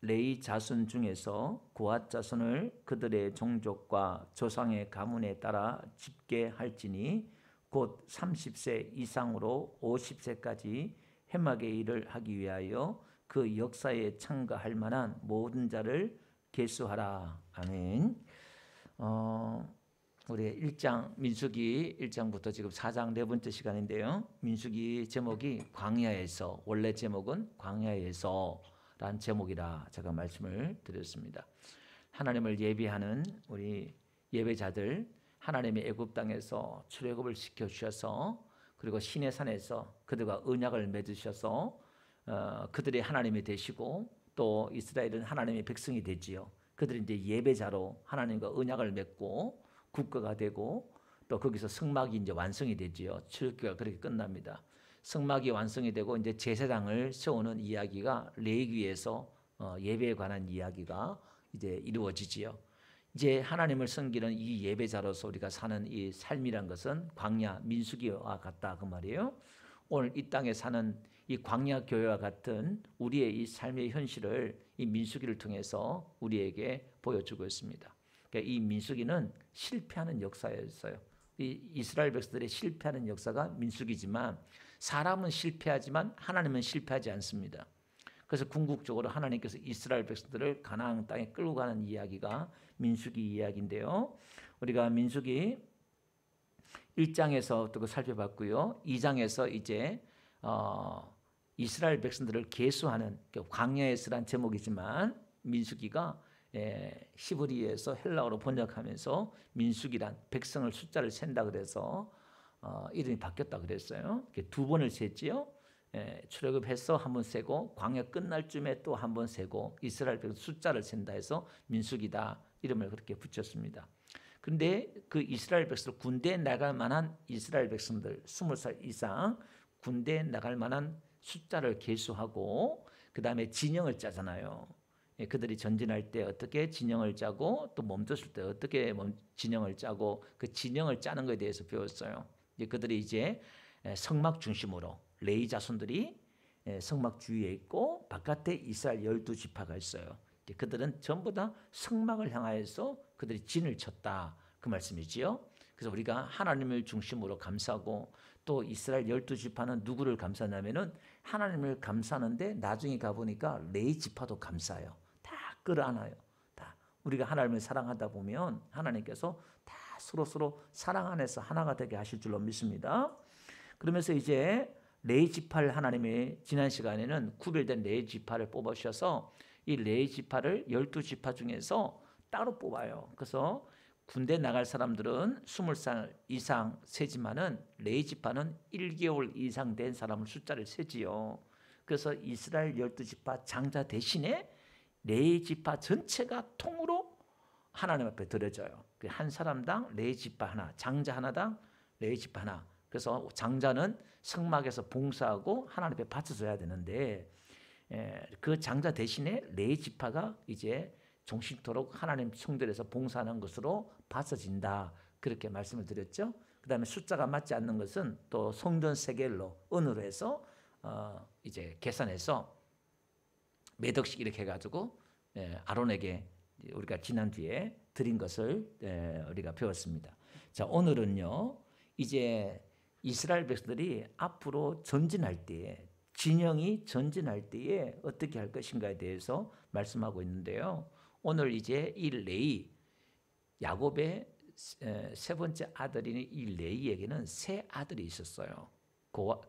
레위 자손 중에서 고핫 자손을 그들의 종족과 조상의 가문에 따라 집계할지니 곧 30세 이상으로 50세까지 회막의 일을 하기 위하여 그 역사에 참가할 만한 모든 자를 계수하라. 아멘. 우리 1장 민수기 1장부터 지금 4장 네 번째 시간인데요. 민수기 제목이 광야에서, 원래 제목은 광야에서 라는 제목이라 제가 말씀을 드렸습니다. 하나님을 예비하는 우리 예배자들, 하나님의 애굽 땅에서 출애굽을 시켜 주셔서, 그리고 시내 산에서 그들과 언약을 맺으셔서 그들이 하나님이 되시고, 또 이스라엘은 하나님의 백성이 되지요. 그들이 이제 예배자로 하나님과 언약을 맺고 국가가 되고, 또 거기서 성막이 이제 완성이 되지요. 출애굽기가 그렇게 끝납니다. 성막이 완성이 되고 이제 제사장을 세우는 이야기가 레위기에서 예배에 관한 이야기가 이제 이루어지지요. 이제 하나님을 섬기는 이 예배자로서 우리가 사는 이 삶이란 것은 광야 민수기와 같다 그 말이에요. 오늘 이 땅에 사는 이 광야 교회와 같은 우리의 이 삶의 현실을 이 민수기를 통해서 우리에게 보여주고 있습니다. 그러니까 이 민수기는 실패하는 역사였어요. 이 이스라엘 백성들의 실패하는 역사가 민수기지만, 사람은 실패하지만 하나님은 실패하지 않습니다. 그래서 궁극적으로 하나님께서 이스라엘 백성들을 가나안 땅에 끌고 가는 이야기가 민수기 이야기인데요. 우리가 민수기 1장에서 또 살펴봤고요. 2장에서 이제 이스라엘 백성들을 계수하는 광야에서란 제목이지만, 민수기가 히브리어에서 헬라어로 번역하면서 민수기란 백성을 숫자를 센다 그래서 이름이 바뀌었다 그랬어요. 두 번을 셌지요. 출애굽해서 한 번 세고 광야 끝날 쯤에 또 한 번 세고 이스라엘 백성 숫자를 센다 해서 민수기다 이름을 그렇게 붙였습니다. 그런데 그 이스라엘 백성들, 군대에 나갈 만한 이스라엘 백성들 20살 이상 군대에 나갈 만한 숫자를 계수하고, 그 다음에 진영을 짜잖아요. 그들이 전진할 때 어떻게 진영을 짜고, 또 멈췄을 때 어떻게 진영을 짜고, 그 진영을 짜는 것에 대해서 배웠어요. 그들이 이제 성막 중심으로 레위 자손들이 성막 주위에 있고, 바깥에 이스라엘 12지파가 있어요. 그들은 전부 다 성막을 향하여서 그들이 진을 쳤다 그 말씀이지요. 그래서 우리가 하나님을 중심으로 감사하고, 또 이스라엘 12지파는 누구를 감사하냐면은 하나님을 감사하는데 나중에 가보니까 레위 지파도 감사해요. 다 끌어안아요. 다 우리가 하나님을 사랑하다 보면 하나님께서 다 서로 사랑 안에서 하나가 되게 하실 줄로 믿습니다. 그러면서 이제 레위 지파를 하나님이 지난 시간에는 구별된 레위 지파를 뽑으셔서 이 레위 지파를 12지파 중에서 따로 뽑아요. 그래서 군대 나갈 사람들은 20살 이상 세지만은 레위 지파는 1개월 이상 된 사람을 숫자를 세지요. 그래서 이스라엘 12지파 장자 대신에 레위 지파 전체가 통으로 하나님 앞에 드려져요. 한 사람당 레위 지파 하나, 장자 하나당 레위 지파 하나. 그래서 장자는 성막에서 봉사하고 하나님 앞에 바쳐줘야 되는데, 그 장자 대신에 레위 지파가 이제 종신토록 하나님 성전에서 봉사하는 것으로 바쳐진다 그렇게 말씀을 드렸죠. 그 다음에 숫자가 맞지 않는 것은 또 성전 세겔로 은으로 해서 이제 계산해서 몇 억씩 이렇게 해가지고 아론에게 우리가 지난주에 드린 것을 우리가 배웠습니다. 자, 오늘은요 이제 이스라엘 백성들이 앞으로 전진할 때에, 진영이 전진할 때에 어떻게 할 것인가에 대해서 말씀하고 있는데요. 오늘 이제 이 레위, 야곱의 세 번째 아들인 이 레위에게는 세 아들이 있었어요.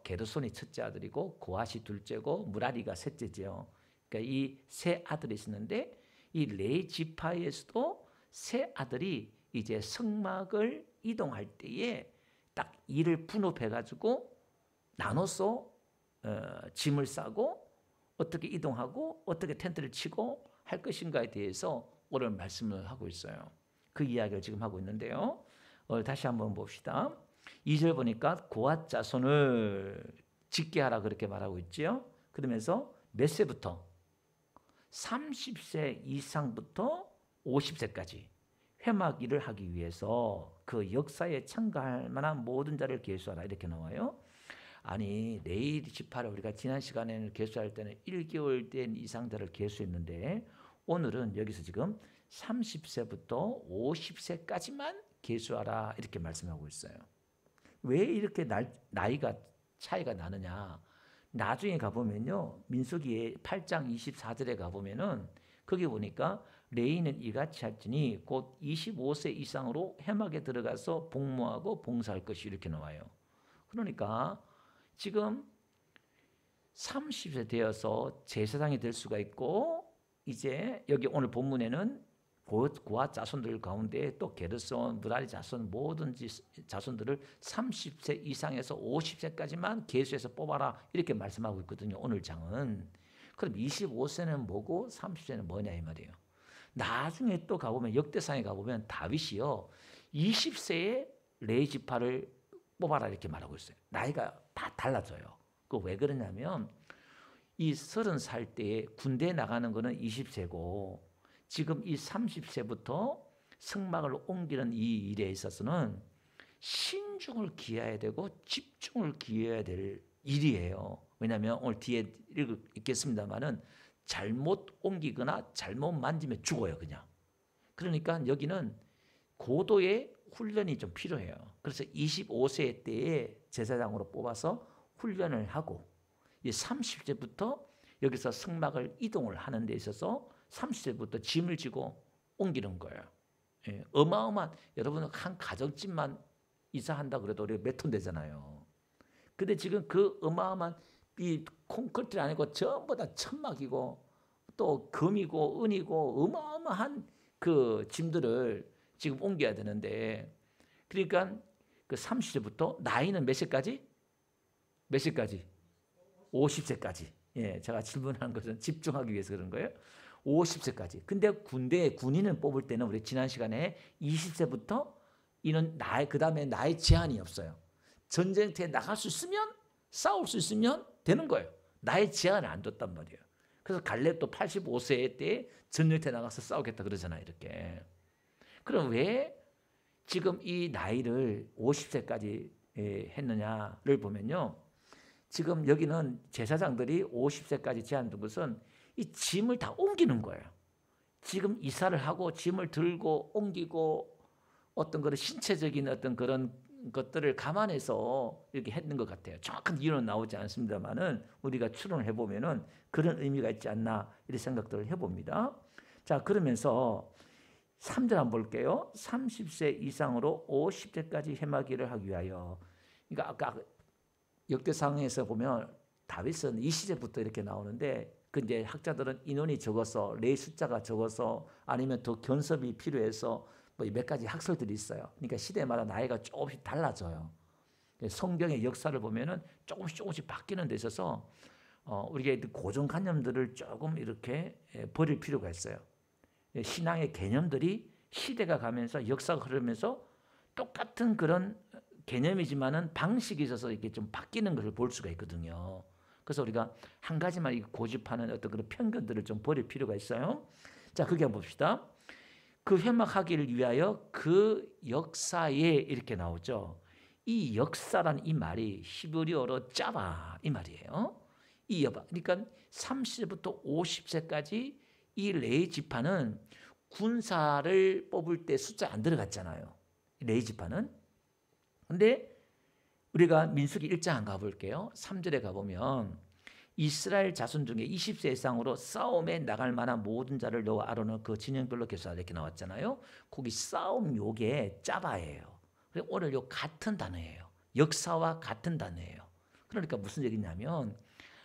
게르손이 첫째 아들이고 고핫이 둘째고 무라리가 셋째죠. 그러니까 이 세 아들이 있었는데, 이 레위 지파에서도 세 아들이 이제 성막을 이동할 때에 딱 일을 분업해가지고 나눠서 짐을 싸고 어떻게 이동하고 어떻게 텐트를 치고 할 것인가에 대해서 오늘 말씀을 하고 있어요. 그 이야기를 지금 하고 있는데요. 다시 한번 봅시다. 2절 보니까 고핫 자손을 집계하라 그렇게 말하고 있지요. 그러면서 몇 세부터? 30세 이상부터 50세까지 회막 일을 하기 위해서 그 역사에 참가할 만한 모든 자를 계수하라 이렇게 나와요. 아니 레위 지파를 우리가 지난 시간에는 계수할 때는 1개월 된 이상자를 계수했는데 오늘은 여기서 지금 30세부터 50세까지만 계수하라 이렇게 말씀하고 있어요. 왜 이렇게 나이가 차이가 나느냐? 나중에 가보면요. 민수기의 8장 24절에 가보면은 거기 보니까 레위는 이같이 할지니 곧 25세 이상으로 회막에 들어가서 복무하고 봉사할 것이 이렇게 나와요. 그러니까 지금 30세 되어서 제사장이 될 수가 있고 이제 여기 오늘 본문에는 고아 자손들 가운데 또 게르손, 무라리 자손 모든 자손들을 30세 이상에서 50세까지만 계수해서 뽑아라 이렇게 말씀하고 있거든요. 오늘 장은. 그럼 25세는 뭐고 30세는 뭐냐 이 말이에요. 나중에 또 가보면 역대상에 가보면 다윗이요 20세에 레위 지파를 뽑아라 이렇게 말하고 있어요. 나이가 다 달라져요. 그 왜 그러냐면 이 30살 때에 군대에 나가는 거는 20세고 지금 이 30세부터 성막을 옮기는 이 일에 있어서는 신중을 기해야 되고 집중을 기해야 될 일이에요. 왜냐하면 오늘 뒤에 읽겠습니다만은 잘못 옮기거나 잘못 만지면 죽어요 그냥. 그러니까 여기는 고도의 훈련이 좀 필요해요. 그래서 25세 때에 제사장으로 뽑아서 훈련을 하고 이 30세부터 여기서 성막을 이동을 하는 데 있어서 30세부터 짐을 지고 옮기는 거예요. 예, 어마어마한 여러분 한 가정집만 이사한다 그래도 우리가 몇 톤 되잖아요. 근데 지금 그 어마어마한 이 콘크리트 아니고 전부 다 천막이고 또 금이고 은이고 어마어마한 그 짐들을 지금 옮겨야 되는데 그러니까 그 30세부터 나이는 몇 세까지? 몇 세까지? 50세까지. 예, 제가 질문한 것은 집중하기 위해서 그런 거예요. 50세까지. 근데 군인을 뽑을 때는 우리 지난 시간에 20세부터 이는 그 다음에 나이 제한이 없어요. 전쟁터에 나갈 수 있으면 싸울 수 있으면 되는 거예요. 나이 제한을 안 뒀단 말이에요. 그래서 갈렙도 85세 때 전쟁터에 나가서 싸우겠다 그러잖아요. 이렇게. 그럼 왜 지금 이 나이를 50세까지 했느냐를 보면요. 지금 여기는 제사장들이 50세까지 제한둔 것은 이 짐을 다 옮기는 거예요. 지금 이사를 하고 짐을 들고 옮기고 어떤 그런 신체적인 어떤 그런 것들을 감안해서 이렇게 했는 것 같아요. 정확한 이유는 나오지 않습니다만은 우리가 추론을 해보면은 그런 의미가 있지 않나 이런 생각들을 해봅니다. 자, 그러면서 3절 한번 볼게요. 30세 이상으로 50세까지 해마기를 하기 위하여. 그러니까 아까 역대상에서 보면 다윗은 이 시대부터 이렇게 나오는데 그 이제 학자들은 인원이 적어서 레위 숫자가 적어서 아니면 더 견섭이 필요해서 뭐 몇 가지 학설들이 있어요. 그러니까 시대마다 나이가 조금씩 달라져요. 성경의 역사를 보면은 조금씩 바뀌는 데 있어서 우리가 고정관념들을 조금 이렇게 버릴 필요가 있어요. 신앙의 개념들이 시대가 가면서 역사가 흐르면서 똑같은 그런 개념이지만은 방식이 있어서 이렇게 좀 바뀌는 것을 볼 수가 있거든요. 그래서 우리가 한 가지만 고집하는 어떤 그런 편견들을 좀 버릴 필요가 있어요. 자, 그게 한번 봅시다. 그 회막하기를 위하여 그 역사에 이렇게 나오죠. 이 역사란 이 말이 히브리어로 짜바 이 말이에요. 이 여바. 그러니까 30세부터 50세까지 이 레위 지파는 군사를 뽑을 때 숫자 안 들어갔잖아요. 레위 지파는. 근데 우리가 민수기 1장 가볼게요. 3절에 가보면 이스라엘 자손 중에 20세 이상으로 싸움에 나갈 만한 모든 자를 너와 아론은 그 진영별로 계수하라 이렇게 나왔잖아요. 거기 싸움 요게 짜바예요. 오늘 요 같은 단어예요. 역사와 같은 단어예요. 그러니까 무슨 얘기냐면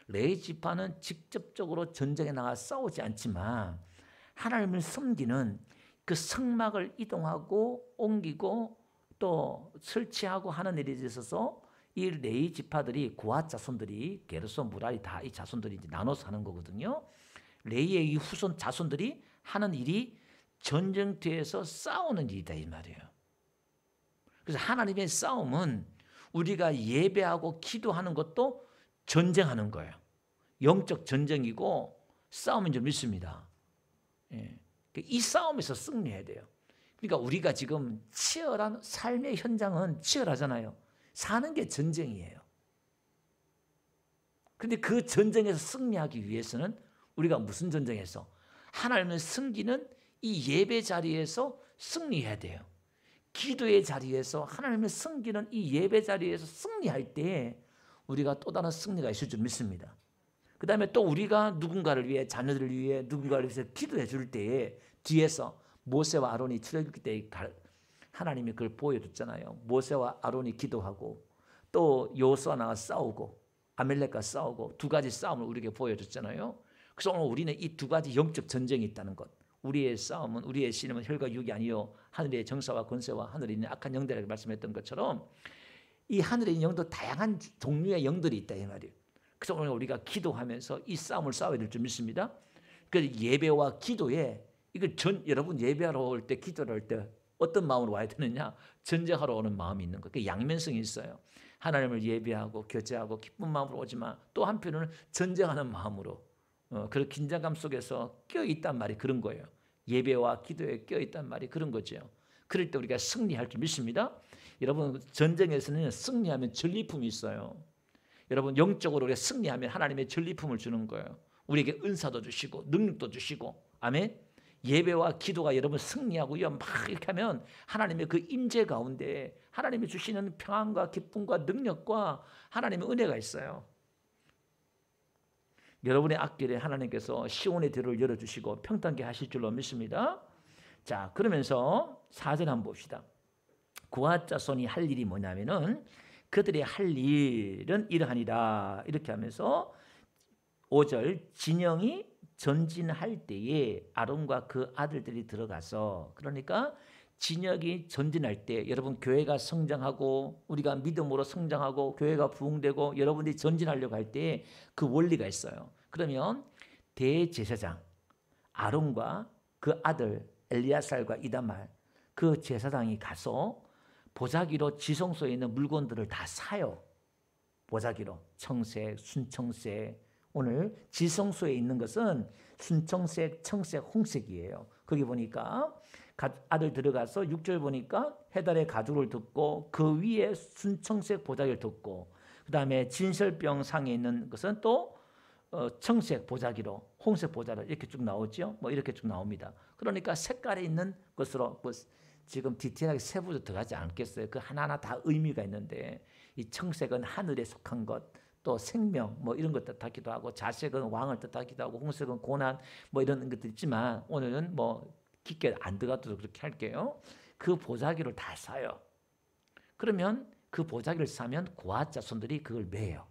레위 지파는 직접적으로 전쟁에 나가 싸우지 않지만 하나님을 섬기는 그 성막을 이동하고 옮기고 또 설치하고 하는 일에 있어서 이 레위 지파들이 고아 자손들이 게르손, 무라리 다 이 자손들이 이제 나눠서 하는 거거든요. 레위의 이 후손 자손들이 하는 일이 전쟁터에서 싸우는 일이다 이 말이에요. 그래서 하나님의 싸움은 우리가 예배하고 기도하는 것도 전쟁하는 거예요. 영적 전쟁이고 싸움인 줄 믿습니다. 예. 이 싸움에서 승리해야 돼요. 그러니까 우리가 지금 치열한 삶의 현장은 치열하잖아요. 사는 게 전쟁이에요. 그런데 그 전쟁에서 승리하기 위해서는 우리가 무슨 전쟁에서 하나님을 섬기는 이 예배 자리에서 승리해야 돼요. 기도의 자리에서 하나님을 섬기는 이 예배 자리에서 승리할 때 우리가 또 다른 승리가 있을 줄 믿습니다. 그 다음에 또 우리가 누군가를 위해, 자녀들을 위해 누군가를 위해서 기도해 줄 때에 뒤에서 모세와 아론이 출애굽기 때 하나님이 그걸 보여줬잖아요. 모세와 아론이 기도하고 또 여호수아 나와 싸우고 아말렉과 싸우고 두 가지 싸움을 우리에게 보여줬잖아요. 그래서 오늘 우리는 이 두 가지 영적 전쟁이 있다는 것. 우리의 싸움은, 우리의 씨름은 혈과 육이 아니요 하늘의 정사와 권세와 하늘에 있는 악한 영들에게 말씀했던 것처럼 이 하늘에 있는 영도 다양한 종류의 영들이 있다 이 말이에요. 그래서 오늘 우리가 기도하면서 이 싸움을 싸워야 될 줄 믿습니다. 그래서 예배와 기도에 여러분 예배하러 올 때, 기도를 할 때 어떤 마음으로 와야 되느냐? 전쟁하러 오는 마음이 있는 거예요. 그 양면성이 있어요. 하나님을 예배하고 교제하고 기쁜 마음으로 오지만 또 한편으로는 전쟁하는 마음으로 그런 긴장감 속에서 껴있단 말이 그런 거예요. 예배와 기도에 껴있단 말이 그런 거죠. 그럴 때 우리가 승리할 줄 믿습니다. 여러분 전쟁에서는 승리하면 전리품이 있어요. 여러분 영적으로 우리가 승리하면 하나님의 전리품을 주는 거예요. 우리에게 은사도 주시고 능력도 주시고 아멘. 예배와 기도가 여러분 승리하고요 막 이렇게 하면 하나님의 그 임재 가운데 하나님이 주시는 평안과 기쁨과 능력과 하나님의 은혜가 있어요. 여러분의 앞길에 하나님께서 시온의 대로를 열어주시고 평탄케 하실 줄로 믿습니다. 자, 그러면서 4절 한번 봅시다. 그와 자손이 할 일이 뭐냐면은 그들이 할 일은 이러하니라 이렇게 하면서 5절 진영이 전진할 때에 아론과 그 아들들이 들어가서 그러니까 진영이 전진할 때 여러분 교회가 성장하고 우리가 믿음으로 성장하고 교회가 부흥되고 여러분들이 전진하려고 할 때 그 원리가 있어요. 그러면 대제사장 아론과 그 아들 엘리야살과 이다말 그 제사장이 가서 보자기로 지성소에 있는 물건들을 다 사요. 보자기로 청색, 순청색. 오늘 지성소에 있는 것은 순청색, 청색, 홍색이에요. 거기 보니까 아들 들어가서 6절 보니까 해달의 가죽을 덮고 그 위에 순청색 보자기를 덮고 그 다음에 진설병 상에 있는 것은 또 청색 보자기로 홍색 보자기로 이렇게 쭉 나오죠. 뭐 이렇게 쭉 나옵니다. 그러니까 색깔에 있는 것으로 뭐 지금 디테일하게 세부도 들어가지 않겠어요. 그 하나하나 다 의미가 있는데 이 청색은 하늘에 속한 것, 또 생명 뭐 이런 것 뜻하기도 하고 자색은 왕을 뜻하기도 하고 홍색은 고난 뭐 이런 것도 있지만 오늘은 뭐 깊게 안 들어가도 그렇게 할게요. 그 보자기를 다 사요. 그러면 그 보자기를 사면 고아 자손들이 그걸 매요.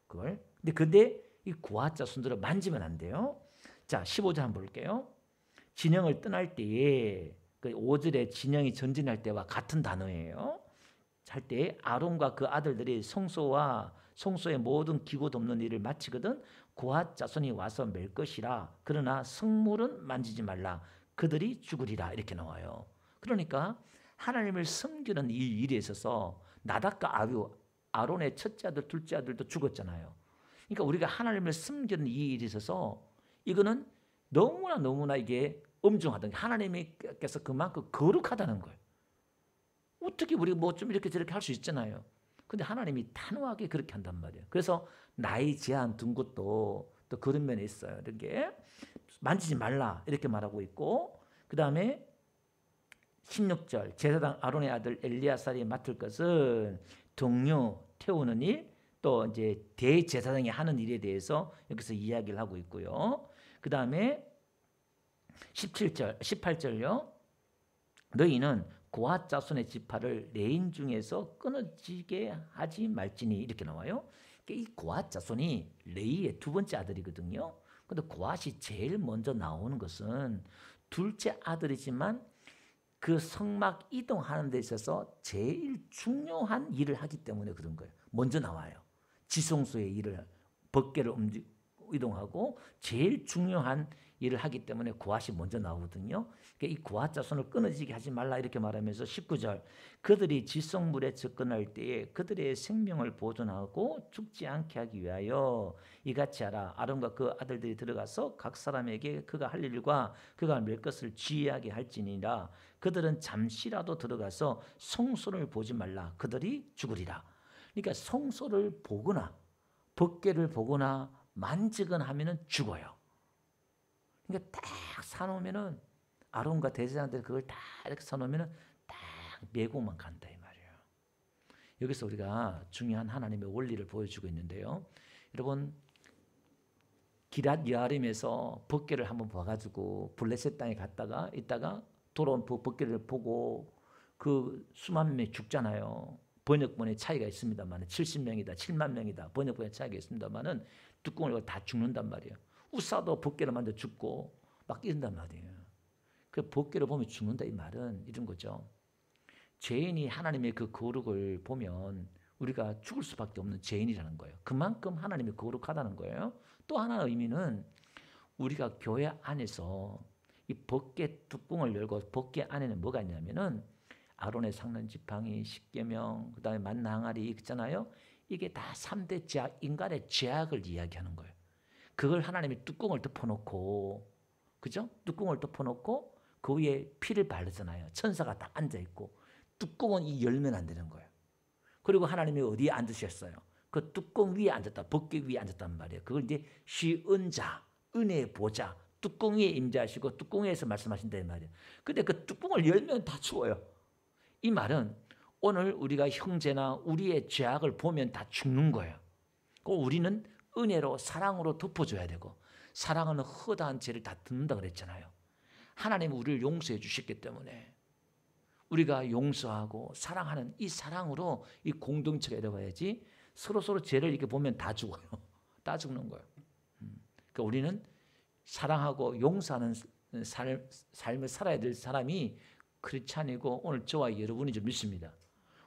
그걸. 근데 이 고아 자손들을 만지면 안 돼요. 자, 15절 한번 볼게요. 진영을 떠날 때에 그 5절에 진영이 전진할 때와 같은 단어예요. 할 때 아론과 그 아들들이 성소와 성소의 모든 기구 덮는 일을 마치거든 고핫 자손이 와서 맬 것이라. 그러나 성물은 만지지 말라. 그들이 죽으리라. 이렇게 나와요. 그러니까 하나님을 섬기는 이 일에 있어서 나답과 아비후 아론의 첫째 아들, 둘째 아들도 죽었잖아요. 그러니까 우리가 하나님을 섬기는 이 일에 있어서 이거는 너무나 이게 엄중하다. 하나님께서 그만큼 거룩하다는 거예요. 어떻게 우리 뭐 좀 이렇게 저렇게 할 수 있잖아요. 근데 하나님이 단호하게 그렇게 한단 말이에요. 그래서 나이 제한 둔 것도 또 그런 면에 있어요. 이렇게 만지지 말라 이렇게 말하고 있고 그 다음에 16절 제사장 아론의 아들 엘리야살이 맡을 것은 동료 태우는 일, 또 이제 대제사장이 하는 일에 대해서 여기서 이야기를 하고 있고요. 그 다음에 18절요. 너희는 고핫 자손의 지파를 레인 중에서 끊어지게 하지 말지니 이렇게 나와요. 이 고핫 자손이 레이의 두 번째 아들이거든요. 그런데 고핫이 제일 먼저 나오는 것은 둘째 아들이지만 그 성막 이동하는 데 있어서 제일 중요한 일을 하기 때문에 그런 거예요. 먼저 나와요. 지성소의 일을 법궤를 이동하고 제일 중요한 일을 하기 때문에 고핫이 먼저 나오거든요. 이 고핫 자손을 끊어지게 하지 말라 이렇게 말하면서 19절 그들이 지성물에 접근할 때에 그들의 생명을 보존하고 죽지 않게 하기 위하여 이같이 하라. 아론과 그 아들들이 들어가서 각 사람에게 그가 할 일과 그가 맬 것을 지혜하게 할지니라. 그들은 잠시라도 들어가서 성소를 보지 말라. 그들이 죽으리라. 그러니까 성소를 보거나 법궤를 보거나 만지거나 하면은 죽어요. 그러니까 딱 사놓으면은 아론과 대제사장들이 그걸 다 이렇게 사놓으면은 딱 메고만 간다 이 말이에요. 여기서 우리가 중요한 하나님의 원리를 보여주고 있는데요. 여러분 기랏 여아림에서 법궤를 한번 봐가지고 블레셋 땅에 갔다가 있다가 돌아온 법궤를 보고 그 수만 명이 죽잖아요. 번역본의 차이가 있습니다만 70명이다 7만 명이다 번역본의 차이가 있습니다만은 뚜껑을 다 죽는단 말이에요. 우사도 법궤를 만져 죽고 막 이런단 말이에요. 그 법궤를 보면 죽는다 이 말은 이런 거죠. 죄인이 하나님의 그 거룩을 보면 우리가 죽을 수밖에 없는 죄인이라는 거예요. 그만큼 하나님이 거룩하다는 거예요. 또 하나 의미는 우리가 교회 안에서 이 법궤 뚜껑을 열고 법궤 안에는 뭐가 있냐면은 아론의 상는 지팡이, 십계명, 그다음에 만나 항아리 있잖아요. 이게 다 3대 죄악, 인간의 죄악을 이야기하는 거예요. 그걸 하나님이 뚜껑을 덮어놓고, 그죠? 뚜껑을 덮어놓고 그 위에 피를 바르잖아요. 천사가 딱 앉아있고 뚜껑은 이 열면 안 되는 거예요. 그리고 하나님이 어디에 앉으셨어요? 그 뚜껑 위에 앉았다. 법궤 위에 앉았단 말이에요. 그걸 이제 시은 자, 은혜의 보좌, 뚜껑 위에 임재하시고 뚜껑 위에서 말씀하신다 이 말이에요. 근데 그 뚜껑을 열면 다 죽어요. 이 말은 오늘 우리가 형제나 우리의 죄악을 보면 다 죽는 거예요. 우리는 은혜로 사랑으로 덮어줘야 되고 사랑은 허다한 죄를 다 덮는다 그랬잖아요. 하나님은 우리를 용서해 주셨기 때문에 우리가 용서하고 사랑하는 이 사랑으로 이 공동체가 이루어야지 서로 죄를 이렇게 보면 다 죽어요. 다 죽는 거예요. 그러니까 우리는 사랑하고 용서하는 삶을 살아야 될 사람이 크리스찬이고 오늘 저와 여러분이 좀 믿습니다.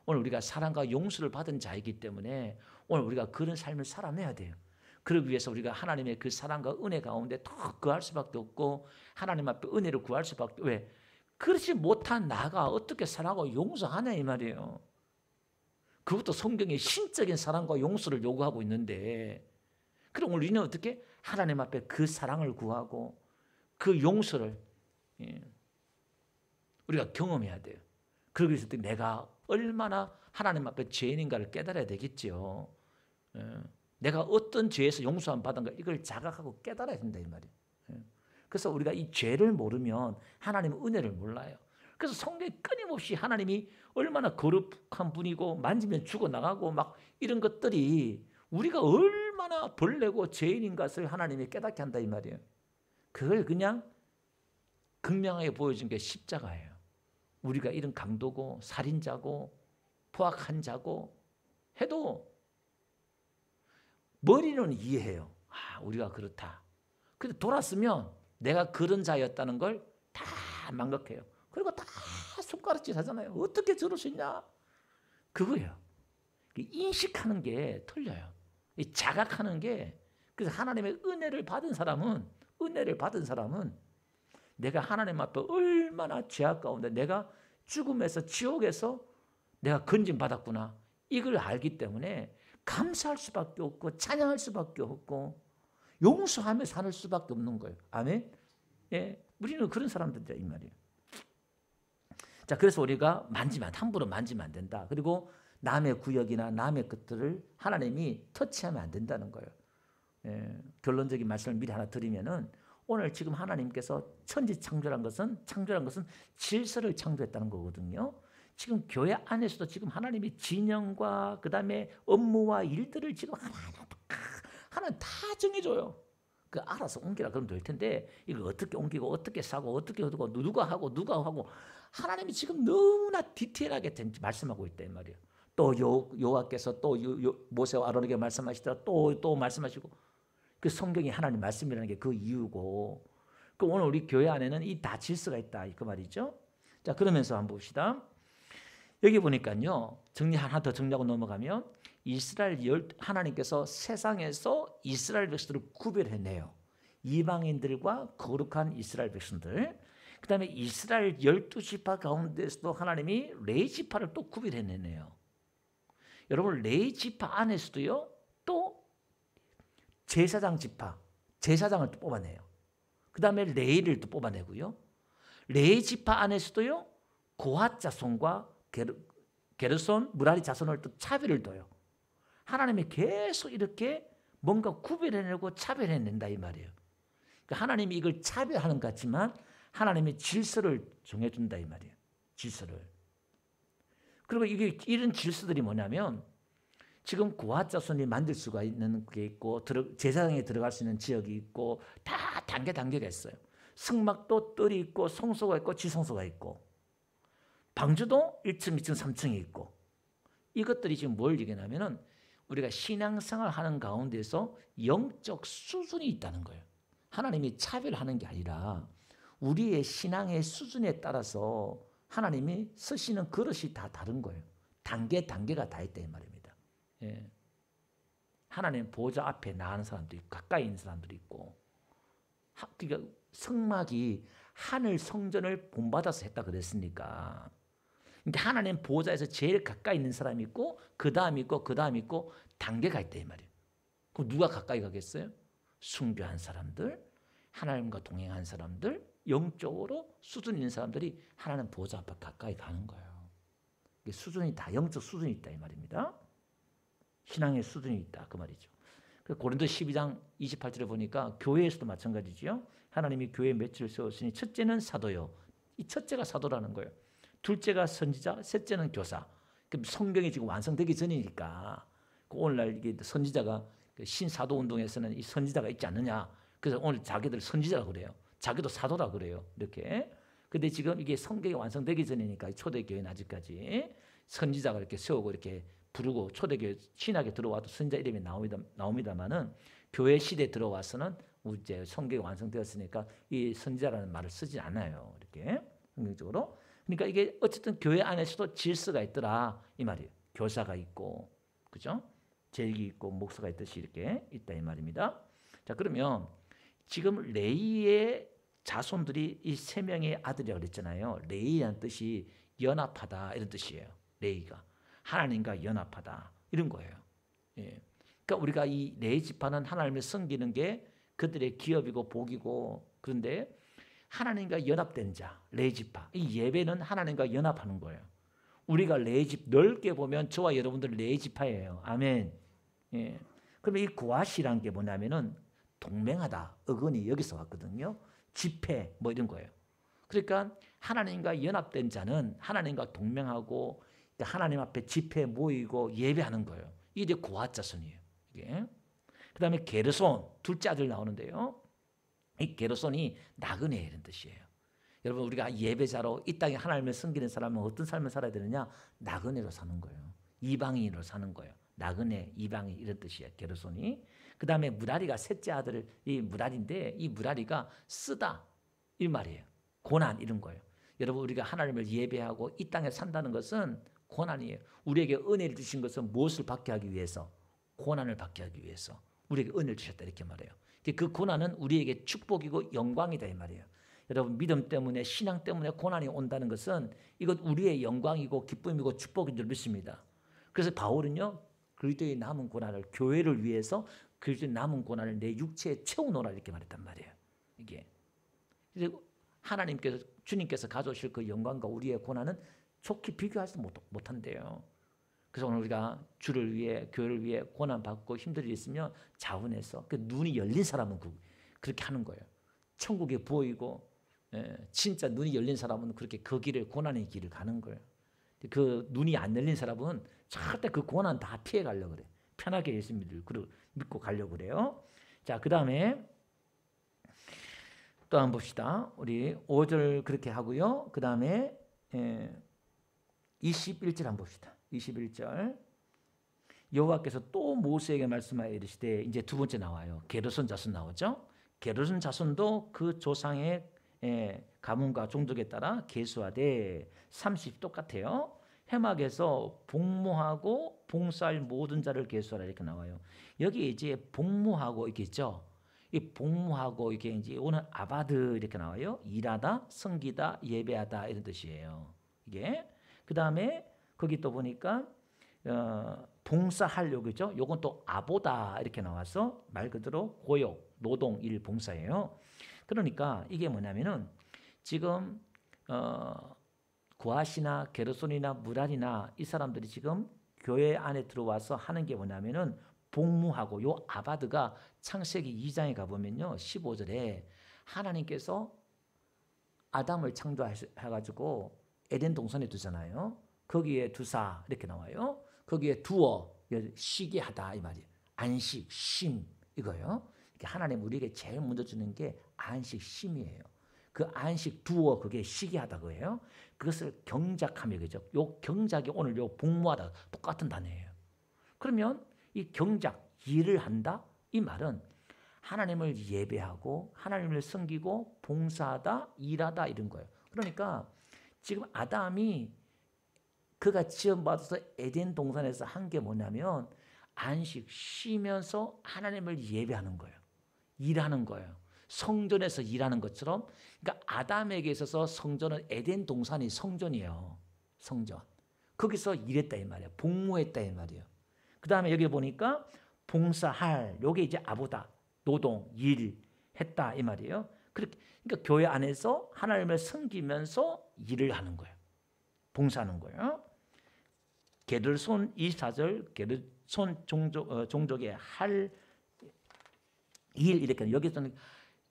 오늘 우리가 사랑과 용서를 받은 자이기 때문에 오늘 우리가 그런 삶을 살아내야 돼요. 그러기 위해서 우리가 하나님의 그 사랑과 은혜 가운데 더 거할 수밖에 없고 하나님 앞에 은혜를 구할 수밖에 왜? 그렇지 못한 나가 어떻게 사랑하고 용서하냐 이 말이에요. 그것도 성경의 신적인 사랑과 용서를 요구하고 있는데 그럼 우리는 어떻게? 하나님 앞에 그 사랑을 구하고 그 용서를 우리가 경험해야 돼요. 그러기 위해서 내가 얼마나 하나님 앞에 죄인인가를 깨달아야 되겠죠. 내가 어떤 죄에서 용서함 받은가 이걸 자각하고 깨달아야 된다 이 말이에요. 그래서 우리가 이 죄를 모르면 하나님의 은혜를 몰라요. 그래서 성경에 끊임없이 하나님이 얼마나 거룩한 분이고 만지면 죽어나가고 막 이런 것들이 우리가 얼마나 벌레고 죄인인 것을 하나님이 깨닫게 한다 이 말이에요. 그걸 그냥 극명하게 보여준 게 십자가예요. 우리가 이런 강도고 살인자고 포악한 자고 해도 머리는 이해해요. 아, 우리가 그렇다. 근데 돌았으면 내가 그런 자였다는 걸 다 망각해요. 그리고 다 손가락질 하잖아요. 어떻게 저럴 수 있냐? 그거예요. 인식하는 게 틀려요. 자각하는 게 그래서 하나님의 은혜를 받은 사람은 내가 하나님 앞에 얼마나 죄악 가운데 내가 죽음에서 지옥에서 내가 건짐받았구나. 이걸 알기 때문에 감사할 수밖에 없고 찬양할 수밖에 없고 용서하며 살 수밖에 없는 거예요. 아멘? 예, 우리는 그런 사람들이다 이 말이에요. 자, 그래서 우리가 함부로 만지면 안 된다. 그리고 남의 구역이나 남의 것들을 하나님이 터치하면 안 된다는 거예요. 예, 결론적인 말씀을 미리 하나 드리면은 오늘 지금 하나님께서 천지 창조한 것은 질서를 창조했다는 거거든요. 지금 교회 안에서도 지금 하나님이 진영과 그다음에 업무와 일들을 지금 하나님 다 정해줘요. 그 알아서 옮기라 그러면 될 텐데 이걸 어떻게 옮기고 어떻게 사고 어떻게 하고 누가 하고 하나님이 지금 너무나 디테일하게 말씀하고 있다 이 말이에요. 또 여호와께서 또 모세와 아론에게 말씀하시더라 또 말씀하시고 그 성경이 하나님 말씀이라는 게 그 이유고 그 오늘 우리 교회 안에는 이 다 질서가 있다 그 말이죠. 자, 그러면서 한번 봅시다. 여기 보니까요. 하나 더 정리하고 넘어가면 하나님께서 세상에서 이스라엘 백성들을 구별해내요. 이방인들과 거룩한 이스라엘 백성들. 그 다음에 이스라엘 12지파 가운데서도 하나님이 레위지파를 또 구별해내네요. 여러분 레위지파 안에서도요. 또 제사장 지파, 제사장을 또 뽑아내요. 그 다음에 레위를 또 뽑아내고요. 레위지파 안에서도요. 고핫 자손과 게르손, 무라리 자손을 또 차별을 둬요. 하나님이 계속 이렇게 뭔가 구별해내고 차별해낸다 이 말이에요. 그러니까 하나님이 이걸 차별하는 것 같지만 하나님이 질서를 정해준다 이 말이에요. 질서를. 그리고 이게 이런 질서들이 뭐냐면 지금 고아자손이 만들 수가 있는 게 있고 제사장에 들어갈 수 있는 지역이 있고 다 단계가 있어요. 성막도 뜰이 있고 성소가 있고 지성소가 있고 방주도 1층, 2층, 3층이 있고 이것들이 지금 뭘 얘기하냐면은 우리가 신앙생활 하는 가운데서 영적 수준이 있다는 거예요. 하나님이 차별하는 게 아니라 우리의 신앙의 수준에 따라서 하나님이 쓰시는 그릇이 다 다른 거예요. 단계가 다 있다 이 말입니다. 예. 하나님 보좌 앞에 나가는 사람도 있고 가까이 있는 사람들이 있고 그러니까 성막이 하늘 성전을 본받아서 했다 그랬으니까 그러니까 하나님 보좌에서 제일 가까이 있는 사람이 있고 그 다음 있고 그 다음 있고 단계가 있다 이 말이에요. 그럼 누가 가까이 가겠어요? 숭배한 사람들, 하나님과 동행한 사람들, 영적으로 수준 있는 사람들이 하나님 보좌 앞에 가까이 가는 거예요. 수준이 다 영적 수준이 있다 이 말입니다. 신앙의 수준이 있다 그 말이죠. 고린도 12장 28절에 보니까 교회에서도 마찬가지죠. 하나님이 교회에 며칠을 세웠으니 첫째는 사도요. 이 첫째가 사도라는 거예요. 둘째가 선지자, 셋째는 교사. 성경이 지금 완성되기 전이니까 오늘날 이게 선지자가 신사도 운동에서는 이 선지자가 있지 않느냐. 그래서 오늘 자기들 선지자라 그래요. 자기도 사도라 그래요. 이렇게. 근데 지금 이게 성경이 완성되기 전이니까 초대교회는 아직까지 선지자가 이렇게 세우고 이렇게 부르고 초대교회 신학에 들어와도 선지자 이름이 나옵니다만은 교회 시대에 들어와서는 이제 성경이 완성되었으니까 이 선지자라는 말을 쓰지 않아요. 이렇게 성경적으로. 그러니까 이게 어쨌든 교회 안에서도 질서가 있더라 이 말이에요. 교사가 있고, 그죠? 제익이 있고 목사가 있듯이 이렇게 있다 이 말입니다. 자 그러면 지금 레위의 자손들이 이 세 명의 아들이라고 그랬잖아요. 레위라는 뜻이 연합하다 이런 뜻이에요. 레위가 하나님과 연합하다 이런 거예요. 예. 그러니까 우리가 이 레위 지파는 하나님을 섬기는 게 그들의 기업이고 복이고 그런데 하나님과 연합된 자 레위 지파 이 예배는 하나님과 연합하는 거예요. 우리가 레위 집 넓게 보면 저와 여러분들 레위 지파예요. 아멘. 예. 그러면 이 고앗이라는 게 뭐냐면은 동맹하다 어근이 여기서 왔거든요. 집회 뭐 이런 거예요. 그러니까 하나님과 연합된 자는 하나님과 동맹하고 하나님 앞에 집회에 모이고 예배하는 거예요. 이게 고앗 자손이에요. 이게. 그다음에 게르손 둘째 아들 나오는데요. 이 게르손이 나그네 이런 뜻이에요. 여러분 우리가 예배자로 이 땅에 하나님을 섬기는 사람은 어떤 삶을 살아야 되느냐? 나그네로 사는 거예요. 이방인으로 사는 거예요. 나그네, 이방인 이런 뜻이에요. 게르손이. 그 다음에 무라리가 셋째 아들 이 무라리인데 이 무라리가 쓰다 이 말이에요. 고난 이런 거예요. 여러분 우리가 하나님을 예배하고 이 땅에 산다는 것은 고난이에요. 우리에게 은혜를 주신 것은 무엇을 받게 하기 위해서? 고난을 받게 하기 위해서 우리에게 은혜를 주셨다 이렇게 말해요. 그 고난은 우리에게 축복이고 영광이다 이 말이에요. 여러분 믿음 때문에 신앙 때문에 고난이 온다는 것은 이것 우리의 영광이고 기쁨이고 축복인 줄 믿습니다. 그래서 바울은요. 그리스도의 남은 고난을 교회를 위해서 그리스도의 남은 고난을 내 육체에 채워놓으라 이렇게 말했단 말이에요. 이게 하나님께서 주님께서 가져오실 그 영광과 우리의 고난은 좋게 비교할 수 못한대요. 그래서 오늘 우리가 주를 위해 교회를 위해 고난 받고 힘들 일이 있으면 자원해서 그 눈이 열린 사람은 그렇게 하는 거예요. 천국에 보이고 진짜 눈이 열린 사람은 그렇게 그 길을 고난의 길을 가는 거예요. 그 눈이 안 열린 사람은 절대 그 고난 다 피해 가려고 그래. 편하게 예수 믿고 가려고 그래요. 자, 그 다음에 또 한번 봅시다. 우리 5절 그렇게 하고요. 그 다음에 21절 한번 봅시다. 21절 여호와께서 또 모세에게 말씀하여 이르시되 이제 두 번째 나와요. 게르손 자손 나오죠. 게르손 자손도 그 조상의 가문과 종족에 따라 계수하되 30 똑같아요. 해막에서 복무하고 봉사할 모든 자를 계수하라 이렇게 나와요. 여기 이제 복무하고 이렇게 있죠. 이 복무하고 이게 이제 오늘 아바드 이렇게 나와요. 일하다, 섬기다, 예배하다 이런 뜻이에요. 이게 그 다음에 거기 또 보니까 봉사하려고 그죠? 요건 또 아보다 이렇게 나와서 말 그대로 고역, 노동, 일, 봉사예요. 그러니까 이게 뭐냐면은 지금 고앗이나 게르손이나 무랄이나 이 사람들이 지금 교회 안에 들어와서 하는 게 뭐냐면은 복무하고 요 아바드가 창세기 2장에 가보면요 15절에 하나님께서 아담을 창조해가지고 에덴 동산에 두잖아요. 거기에 두사 이렇게 나와요. 거기에 두어 쉬게 하다 이 말이에요. 안식, 쉼 이거요. 하나님 우리에게 제일 먼저 주는 게 안식, 쉼이에요. 그 안식, 두어 그게 쉬게 하다 그예요. 그것을 경작하며 그죠. 요 경작이 오늘 요 복무하다 똑같은 단어예요. 그러면 이 경작 일을 한다 이 말은 하나님을 예배하고 하나님을 섬기고 봉사하다 일하다 이런 거예요. 그러니까 지금 아담이 그가 지원받아서 에덴 동산에서 한 게 뭐냐면 안식 쉬면서 하나님을 예배하는 거예요. 일하는 거예요. 성전에서 일하는 것처럼 그러니까 아담에게 있어서 성전은 에덴 동산이 성전이에요. 성전. 거기서 일했다 이 말이에요. 복무했다 이 말이에요. 그 다음에 여기 보니까 봉사할 요게 이제 아보다 노동 일 했다 이 말이에요. 그러니까 교회 안에서 하나님을 섬기면서 일을 하는 거예요. 봉사하는 거예요. 게르손 24절 게르손 종족의 할 일 이렇게 여기서는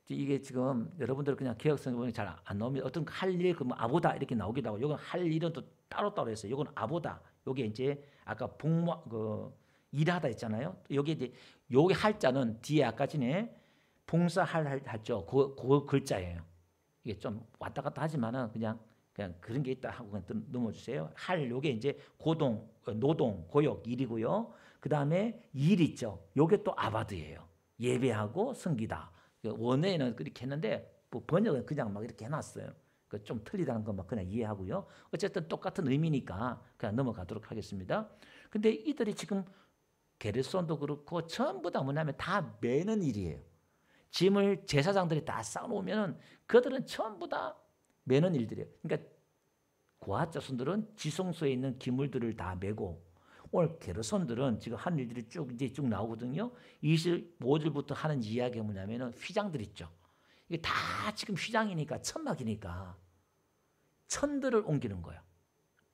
이게 지금 여러분들 그냥 개혁성에 보면 잘 안 나오면 어떤 할 일 그러면 아보다 이렇게 나오기도 하고 이건 할 일은 또 따로따로 했어요. 이건 아보다 요게 이제 아까 복무 일하다 했잖아요. 여기 이제 요게 할자는 뒤에 아까 전에 봉사할 했죠. 그 글자예요. 이게 좀 왔다 갔다 하지만은 그냥 그런 게 있다 하고 그냥 넘어주세요. 할 요게 이제 고동, 노동, 고역 일이고요. 그 다음에 일 있죠. 요게 또 아바드예요. 예배하고 섬기다. 원어에는 그렇게 했는데 뭐 번역은 그냥 막 이렇게 해놨어요. 좀 틀리다는 건 막 그냥 이해하고요. 어쨌든 똑같은 의미니까 그냥 넘어가도록 하겠습니다. 근데 이들이 지금 게르손도 그렇고 전부 다 뭐냐면 다 매는 일이에요. 짐을 제사장들이 다 쌓아놓으면 그들은 전부 다 매는 일들이에요. 그러니까 고앗 자손들은 지성소에 있는 기물들을 다 메고 오늘 게르손들은 지금 한 일들이 쭉 나오거든요. 25절부터 하는 이야기가 뭐냐면은 휘장들 있죠. 이게 다 지금 휘장이니까 천막이니까 천들을 옮기는 거예요.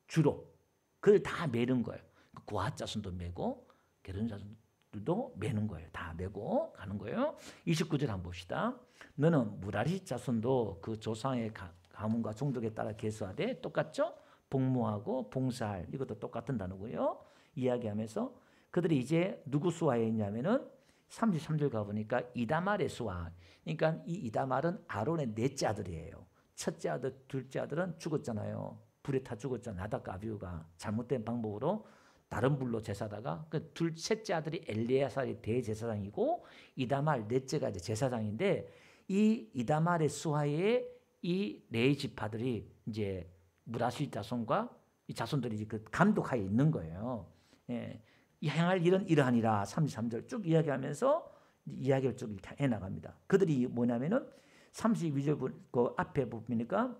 주로 그걸 다 메는 거예요. 고앗 자손도 메고 게르손 자손들도 메는 거예요. 다 메고 가는 거예요. 29절 한번 봅시다. 너는 무라리 자손도 그 조상의 가문과 종족에 따라 계수하되 똑같죠? 복무하고 봉사할 이것도 똑같은 단어고요. 이야기하면서 그들이 이제 누구 수하였냐면은 33절 가보니까 이다말의 수하. 그러니까 이 이다말은 아론의 넷째 아들이에요. 첫째 아들, 둘째 아들은 죽었잖아요. 불에 타 죽었잖아요. 나답과 아비후가 잘못된 방법으로 다른 불로 제사다가 그 셋째 아들이 엘리야살이 대제사장이고 이다말 넷째가 이제 제사장인데 이 이다말의 수하에 이 레위 지파들이 이제 무라시 자손과 이 자손들이 그 감독하에 있는 거예요. 예. 행할 일은 이러하니라 33절 쭉 이야기하면서 이야기를 쭉 해나갑니다. 그들이 뭐냐면은 32절 그 앞에 보니까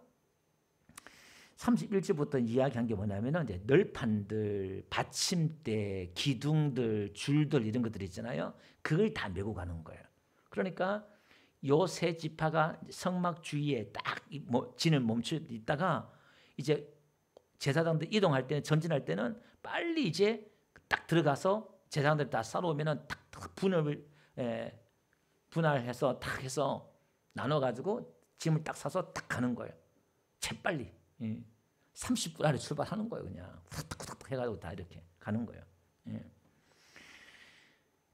31절부터 이야기한 게 뭐냐면은 이제 널판들, 받침대, 기둥들, 줄들 이런 것들 있잖아요. 그걸 다 메고 가는 거예요. 그러니까 요 세 지파가 성막 주위에 딱 진을 멈춰 있다가 이제 제사장들 이동할 때는 전진할 때는 빨리 이제 딱 들어가서 제사장들 다 쌓아놓으면은 딱 분할해서 딱 해서 나눠가지고 짐을 딱 사서 딱 가는 거예요. 재빨리 30분 안에 출발하는 거예요. 그냥 후닥후닥 해가지고 다 이렇게 가는 거예요.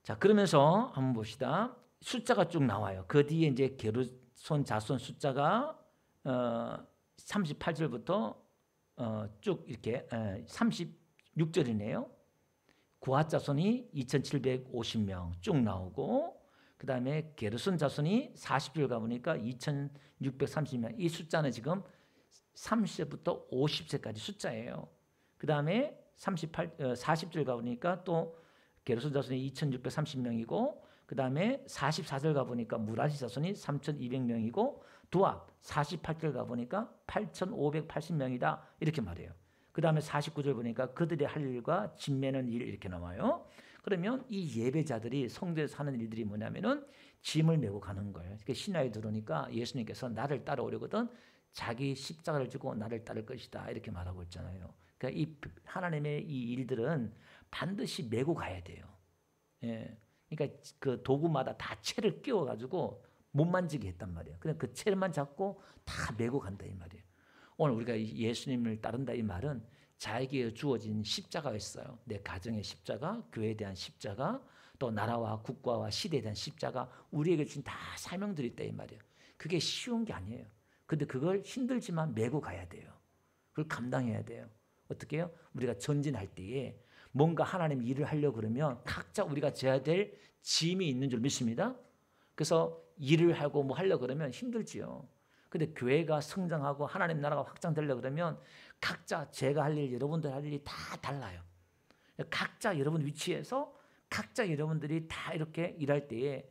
자 그러면서 한번 봅시다. 숫자가 쭉 나와요. 그 뒤에 이제 게르손 자손 숫자가 38절부터 쭉 이렇게 36절이네요. 고앗 자손이 2750명 쭉 나오고 그 다음에 게르손 자손이 40절 가보니까 2630명. 이 숫자는 지금 30세부터 50세까지 숫자예요. 그 다음에 40절 가보니까 또 게르손 자손이 2630명이고 그 다음에 44절 가보니까 무라시 자손이 3200명이고 두압 48절 가보니까 8580명이다 이렇게 말해요. 그 다음에 49절 보니까 그들의 할 일과 짐매는 일 이렇게 나와요. 그러면 이 예배자들이 성전에서 하는 일들이 뭐냐면은 짐을 메고 가는 거예요. 그러니까 신화에 들어오니까 예수님께서 나를 따라오려거든 자기 십자가를 지고 나를 따를 것이다 이렇게 말하고 있잖아요. 그러니까 이 하나님의 이 일들은 반드시 메고 가야 돼요. 예. 그러니까 그 도구마다 다 채를 끼워 가지고 못 만지게 했단 말이에요. 그냥 그 채만 잡고 다 메고 간다 이 말이에요. 오늘 우리가 예수님을 따른다 이 말은 자에게 주어진 십자가가 있어요. 내 가정의 십자가, 교회에 대한 십자가, 또 나라와 국가와 시대에 대한 십자가, 우리에게 주신 다 사명들이 있다 이 말이에요. 그게 쉬운 게 아니에요. 근데 그걸 힘들지만 메고 가야 돼요. 그걸 감당해야 돼요. 어떻게 해요? 우리가 전진할 때에 뭔가 하나님 일을 하려고 그러면 각자 우리가 져야 될 짐이 있는 줄 믿습니다. 그래서 일을 하고 뭐 하려고 그러면 힘들지요. 근데 교회가 성장하고 하나님 나라가 확장되려고 그러면 각자 제가 할 일, 여러분들 할 일이 다 달라요. 각자 여러분 위치에서 각자 여러분들이 다 이렇게 일할 때에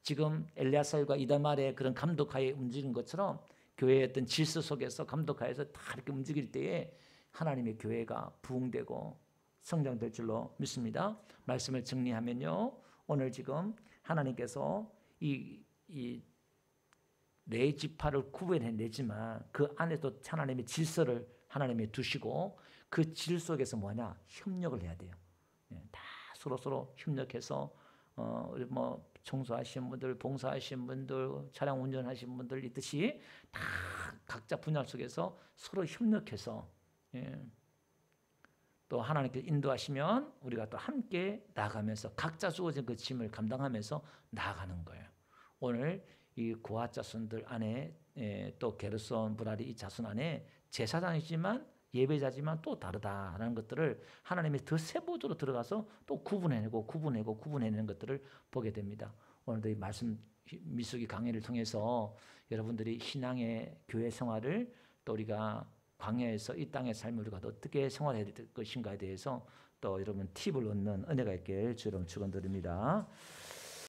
지금 엘리야살과 이다말의 그런 감독하에 움직이는 것처럼 교회의 어떤 질서 속에서 감독하에서 다 이렇게 움직일 때에 하나님의 교회가 부흥되고 성장될 줄로 믿습니다. 말씀을 정리하면요. 오늘 지금 하나님께서 이 네 지파를 구분해내지만 그 안에도 하나님의 질서를 하나님이 두시고 그 질 속에서 뭐냐? 협력을 해야 돼요. 다 서로 협력해서 우리 뭐 청소하시는 분들, 봉사하시는 분들, 차량 운전하시는 분들 있듯이 다 각자 분야 속에서 서로 협력해서 또 하나님께서 인도하시면 우리가 또 함께 나아가면서 각자 주어진 그 짐을 감당하면서 나아가는 거예요. 오늘 이 고핫 자손들 안에 또 게르손, 무라리 이 자손 안에 제사장이지만 예배자지만 또 다르다라는 것들을 하나님이 더 세부적으로 들어가서 또 구분해내는 것들을 보게 됩니다. 오늘도 이 말씀 민수기 강해를 통해서 여러분들이 신앙의 교회 생활을 또 우리가 광야에서 이 땅의 삶을 우리가 어떻게 생활해야 될 것인가에 대해서 또 여러분 팁을 얻는 은혜가 있길 주로 축원드립니다.